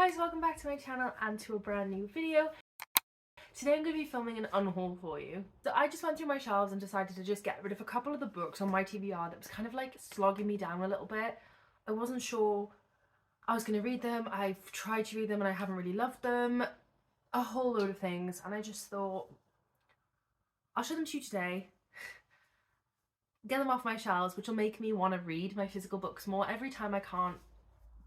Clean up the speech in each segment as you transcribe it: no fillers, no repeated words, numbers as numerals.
guys, welcome back to my channel and to a brand new video. Today I'm going to be filming an unhaul for you. So I just went through my shelves and decided to just get rid of a couple of the books on my TBR that was kind of like slogging me down a little bit. I wasn't sure I was going to read them. I've tried to read them and I haven't really loved them. A whole load of things, and I just thought I'll show them to you today. Get them off my shelves, which will make me want to read my physical books more. Every time I can't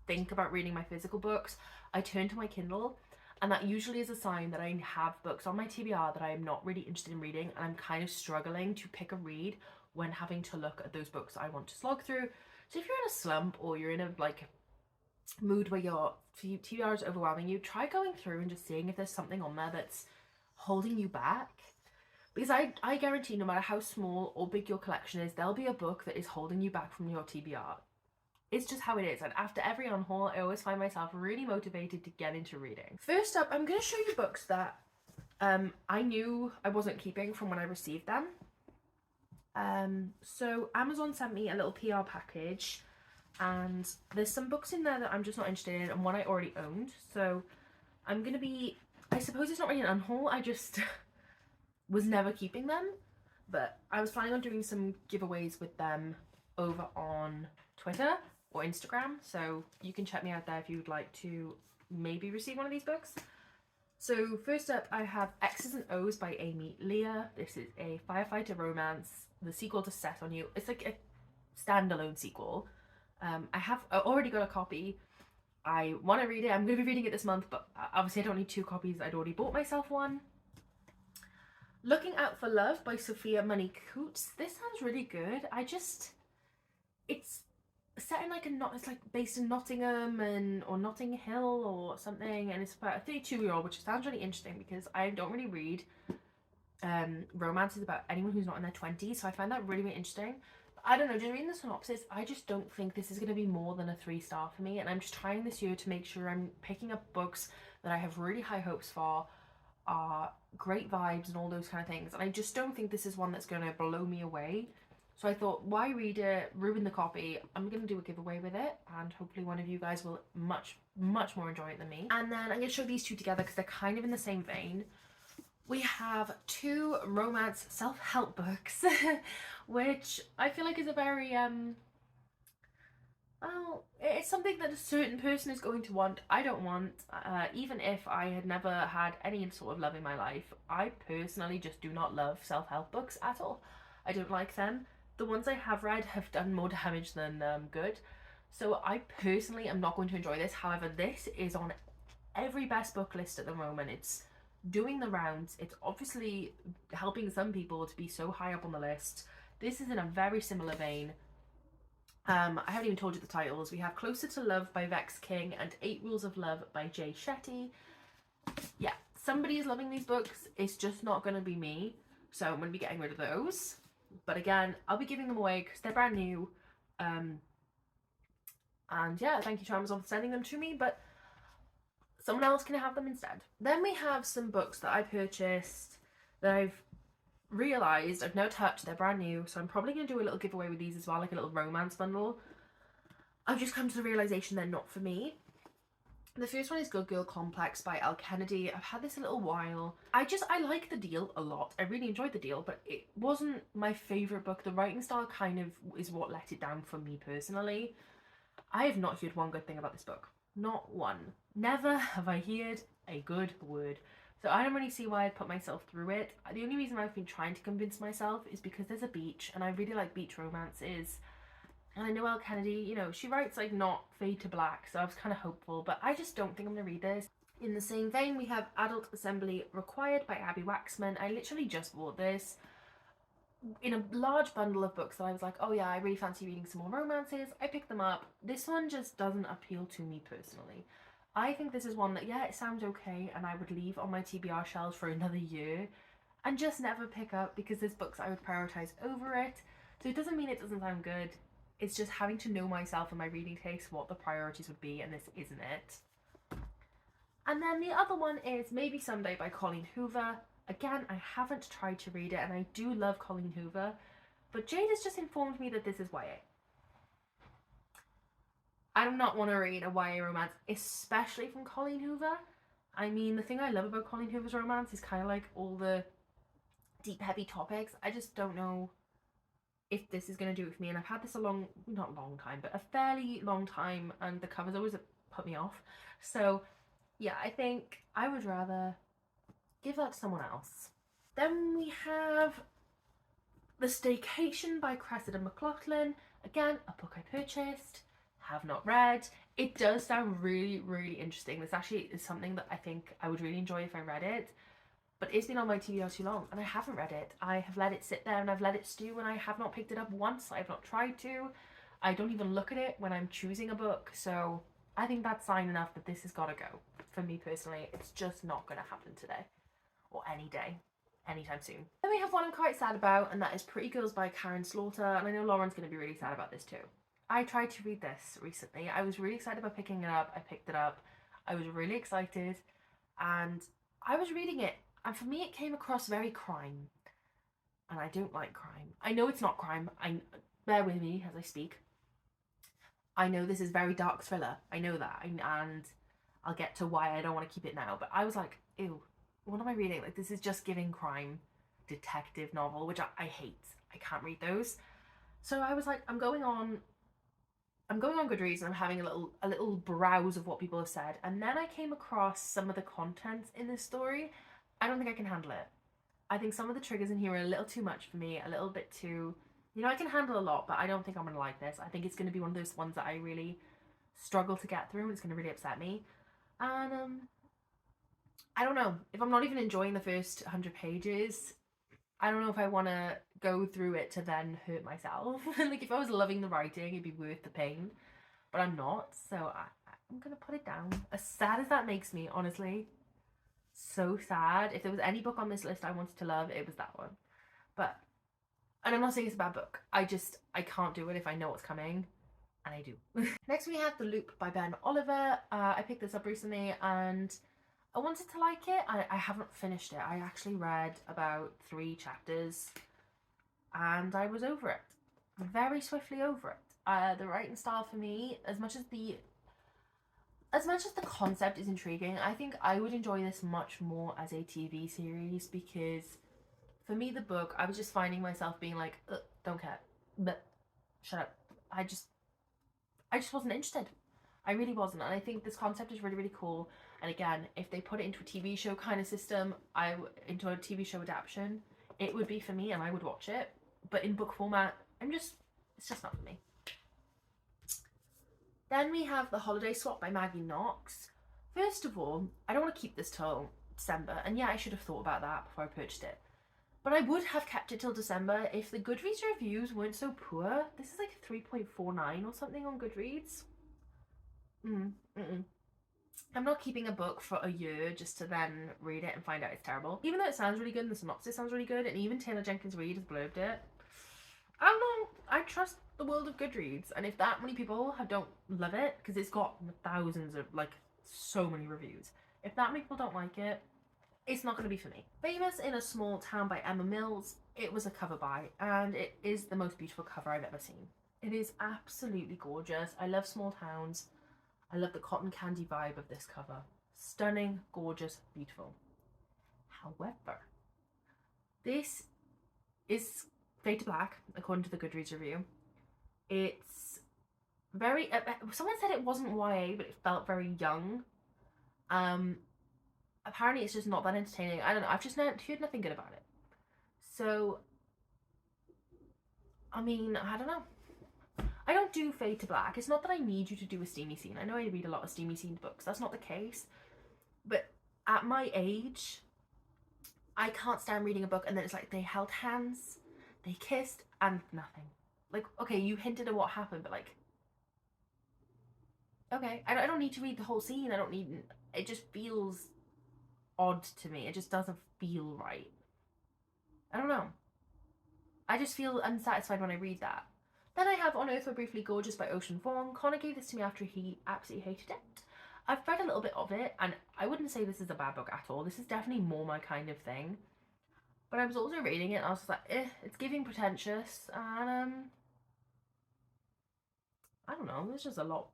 think about reading my physical books, I turn to my Kindle, and that usually is a sign that I have books on my TBR that I am not really interested in reading, and I'm kind of struggling to pick a read when having to look at those books that I want to slog through. So if you're in a slump or you're in a mood where your TBR is overwhelming you, try going through and just seeing if there's something on there that's holding you back. Because I guarantee no matter how small or big your collection is, there'll be a book that is holding you back from your TBR. It's just how it is, and after every unhaul I always find myself really motivated to get into reading. First up, I'm going to show you books that I knew I wasn't keeping from when I received them. So Amazon sent me a little PR package, and there's some books in there that I'm just not interested in and one I already owned. So I'm going to be, I suppose it's not really an unhaul, I just was never keeping them, but I was planning on doing some giveaways with them over on Twitter or Instagram, so you can check me out there if you would like to maybe receive one of these books. So first up, I have X's and O's by Amy Leah. This is a firefighter romance, the sequel to Set on You. It's like a standalone sequel. I already got a copy. I want to read it. I'm going to be reading it this month, but obviously I don't need two copies. I'd already bought myself one. Looking Out for Love by Sophia Money Coots. This sounds really good. It's set in it's like based in Nottingham or Notting Hill or something, and it's about a 32-year-old, which sounds really interesting because I don't really read romances about anyone who's not in their 20s, so I find that really, really interesting. But I don't know, just reading the synopsis, I just don't think this is going to be more than a 3-star for me, and I'm just trying this year to make sure I'm picking up books that I have really high hopes for, are great vibes and all those kind of things, and I just don't think this is one that's going to blow me away. So I thought, why read it, ruin the copy? I'm going to do a giveaway with it, and hopefully one of you guys will much more enjoy it than me. And then I'm going to show these two together because they're kind of in the same vein. We have two romance self-help books, which I feel like is a very, well, it's something that a certain person is going to want. I don't want, even if I had never had any sort of love in my life, I personally just do not love self-help books at all. I don't like them. The ones I have read have done more damage than good. So I personally am not going to enjoy this. However, this is on every best book list at the moment. It's doing the rounds. It's obviously helping some people to be so high up on the list. This is in a very similar vein. I haven't even told you the titles. We have Closer to Love by Vex King and 8 Rules of Love by Jay Shetty. Yeah, somebody is loving these books. It's just not going to be me. So I'm going to be getting rid of those. But again, I'll be giving them away because they're brand new. And yeah, thank you to Amazon for sending them to me, but someone else can have them instead. Then we have some books that I purchased that I've realised I've now touched. They're brand new, so I'm probably going to do a little giveaway with these as well, like a little romance bundle. I've just come to the realisation they're not for me. The first one is Good Girl Complex by Elle Kennedy. I've had this a little while. I like the deal a lot. I really enjoyed the deal, but it wasn't my favourite book. The writing style kind of is what let it down for me personally. I have not heard one good thing about this book. Not one. Never have I heard a good word. So I don't really see why I'd put myself through it. The only reason I've been trying to convince myself is because there's a beach, and I really like beach romances. And I know Elle Kennedy, you know, she writes like not fade to black, so I was kind of hopeful, but I just don't think I'm going to read this. In the same vein, we have Adult Assembly Required by Abby Waxman. I literally just bought this in a large bundle of books that I was like, oh yeah, I really fancy reading some more romances. I picked them up. This one just doesn't appeal to me personally. I think this is one that, yeah, it sounds okay, and I would leave on my TBR shelves for another year and just never pick up because there's books I would prioritise over it. So it doesn't mean it doesn't sound good. It's just having to know myself and my reading taste, what the priorities would be, and this isn't it. And then the other one is Maybe Someday by Colleen Hoover. Again, I haven't tried to read it, and I do love Colleen Hoover, but Jade has just informed me that this is YA. I do not want to read a YA romance, especially from Colleen Hoover. I mean, the thing I love about Colleen Hoover's romance is kind of like all the deep, heavy topics. I just don't know if this is going to do it for me. And I've had this not long time, but a fairly long time, and the covers always put me off. So yeah, I think I would rather give that to someone else. Then we have The Staycation by Cressida McLaughlin. Again, a book I purchased, have not read. It does sound really, really interesting. This actually is something that I think I would really enjoy if I read it. But it's been on my TBR too long and I haven't read it. I have let it sit there and I've let it stew and I have not picked it up once. I've not tried to. I don't even look at it when I'm choosing a book. So I think that's sign enough that this has got to go. For me personally, it's just not going to happen today or any day, anytime soon. Then we have one I'm quite sad about, and that is Pretty Girls by Karen Slaughter. And I know Lauren's going to be really sad about this too. I tried to read this recently. I was really excited about picking it up. I picked it up. I was really excited and I was reading it. And for me, it came across very crime. And I don't like crime. I know it's not crime. Bear with me as I speak. I know this is very dark thriller. I know that. And I'll get to why I don't want to keep it now. But I was like, ew, what am I reading? Like, this is just giving crime detective novel, which I hate. I can't read those. So I was like, I'm going on Goodreads and I'm having a little browse of what people have said. And then I came across some of the content in this story. I don't think I can handle it. I think some of the triggers in here are a little too much for me, a little bit too... You know, I can handle a lot, but I don't think I'm going to like this. I think it's going to be one of those ones that I really struggle to get through and it's going to really upset me. And, I don't know. If I'm not even enjoying the first 100 pages, I don't know if I want to go through it to then hurt myself. Like, if I was loving the writing, it'd be worth the pain. But I'm not, so I'm going to put it down. As sad as that makes me, honestly. So sad. If there was any book on this list I wanted to love, it was that one. But, and I'm not saying it's a bad book. I can't do it if I know what's coming. And I do. Next we have The Loop by Ben Oliver. I picked this up recently and I wanted to like it. I haven't finished it. I actually read about 3 chapters and I was over it. Very swiftly over it. The writing style for me, as much as the concept is intriguing, I think I would enjoy this much more as a TV series, because for me, the book, I was just finding myself being like, don't care, but shut up. I just wasn't interested. I really wasn't. And I think this concept is really, really cool. And again, if they put it into a TV show kind of system, into a TV show adaptation, it would be for me and I would watch it. But in book format, it's just not for me. Then we have The Holiday Swap by Maggie Knox. First of all, I don't want to keep this till December, and yeah, I should have thought about that before I purchased it. But I would have kept it till December if the Goodreads reviews weren't so poor. This is like 3.49 or something on Goodreads. I'm not keeping a book for a year just to then read it and find out it's terrible. Even though it sounds really good and the synopsis sounds really good, and even Taylor Jenkins Reid has blurbed it. I don't know. I trust the world of Goodreads, and if that many people don't love it, because it's got thousands of, like, so many reviews, if that many people don't like it, it's not going to be for me. Famous in a Small Town by Emma Mills. It was a cover buy, and it is the most beautiful cover I've ever seen. It is absolutely gorgeous. I love small towns. I love the cotton candy vibe of this cover. Stunning, gorgeous, beautiful. However, this is Fade to Black, according to the Goodreads review. It's very... someone said it wasn't YA, but it felt very young. Apparently it's just not that entertaining. I don't know. I've just heard nothing good about it. So, I mean, I don't know. I don't do Fade to Black. It's not that I need you to do a steamy scene. I know I read a lot of steamy scene books. That's not the case. But at my age, I can't stand reading a book and then it's like they held hands, they kissed, and nothing. Like, okay, you hinted at what happened, but like, okay, I don't need to read the whole scene. It just feels odd to me. It just doesn't feel right. I don't know. I just feel unsatisfied when I read that. Then I have On Earth We're Briefly Gorgeous by Ocean Vuong. Connor gave this to me after he absolutely hated it. I've read a little bit of it, and I wouldn't say this is a bad book at all. This is definitely more my kind of thing. But I was also reading it, and I was just like, it's giving pretentious, and, I don't know, there's just a lot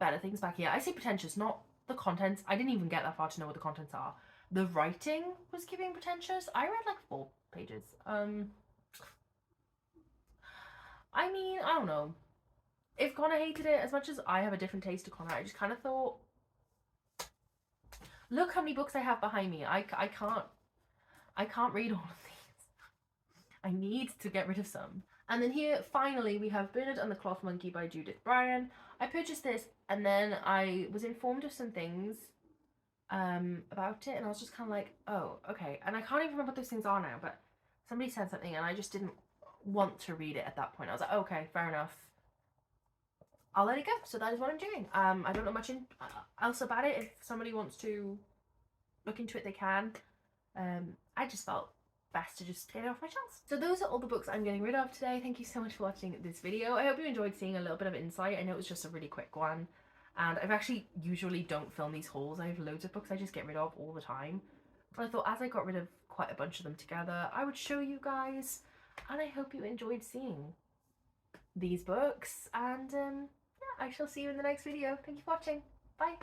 better things back here. I say pretentious, not the contents. I didn't even get that far to know what the contents are. The writing was giving pretentious. I read like 4 pages. I mean, I don't know. If Connor hated it, as much as I have a different taste to Connor, I just kind of thought, look how many books I have behind me. I can't read all of these. I need to get rid of some. And then here, finally, we have Bernard and the Cloth Monkey by Judith Bryan. I purchased this, and then I was informed of some things about it, and I was just kind of like, oh, okay. And I can't even remember what those things are now, but somebody said something, and I just didn't want to read it at that point. I was like, okay, fair enough. I'll let it go. So that is what I'm doing. I don't know much else about it. If somebody wants to look into it, they can. I just felt best to just get it off my shelves. So those are all the books I'm getting rid of today. Thank you so much for watching this video. I hope you enjoyed seeing a little bit of insight. I know it was just a really quick one, and I've actually usually don't film these hauls. I have loads of books I just get rid of all the time, but I thought as I got rid of quite a bunch of them together, I would show you guys, and I hope you enjoyed seeing these books. And yeah, I shall see you in the next video. Thank you for watching. Bye.